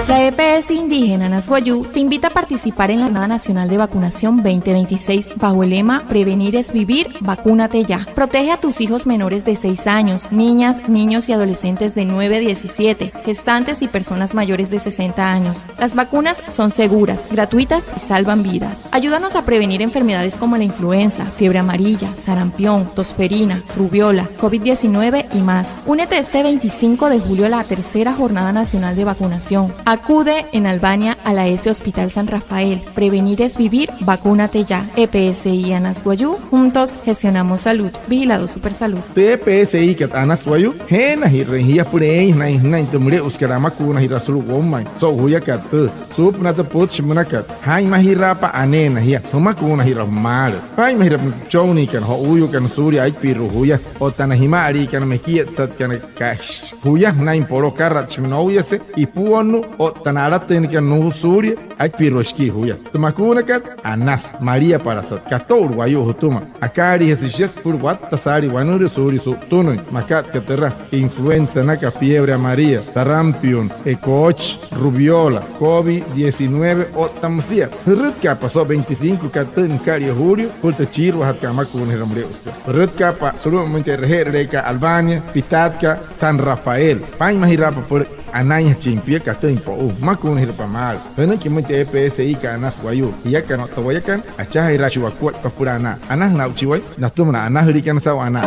La EPS indígena Nasguayú te invita a participar en la Jornada Nacional de Vacunación 2026 bajo el lema Prevenir es vivir, vacúnate ya. Protege a tus hijos menores de 6 años, niñas, niños y adolescentes de 9 a 17, gestantes y personas mayores de 60 años. Las vacunas son seguras, gratuitas y salvan vidas. Ayúdanos a prevenir enfermedades como la influenza, fiebre amarilla, sarampión, tosferina, rubiola, COVID-19 y más. Únete este 25 de julio a la tercera Jornada Nacional de Vacunación. Acude en Albania a la S Hospital San Rafael. Prevenir es vivir, vacúnate ya. EPSI Anasguayú, juntos gestionamos salud. Vigilado Supersalud. EPSI kat Anasguayú, hena hirrenhia purein na intumure uskarama kuna hirasulu gomai. So huya kat sup nata poch munakat. Hai mahirapa anena hia. Huma kuna hiramar. Hai mahirap choni kan ho uyu kan suri ai piru huya. Otana himari kan mekiet tat kan kash. Huya na imporo karat chminoyase ipuonu o tanara técnica no suri ai piroshki huya tumakuna kat anas maria parasat kato uruguayo hutuma akari hesishet por wat tasari wanuri suri su tunu makat katera influenza naka fiebre amarilla sarampion ecoch rubiola covid-19 o tamsia rutka pasó 25 katun kari julio por chiru hat kamakuna ramre rutka pa solamente rehereka Albania pitatka San Rafael pai mahirapa por ananya chimpia kata impo makun hirpa mal hena kimente EPSI ka Anasguayú ya kan to ya kan acha ira chiwa kuat papurana anah na uchiwai na tumna anah hirikan sawana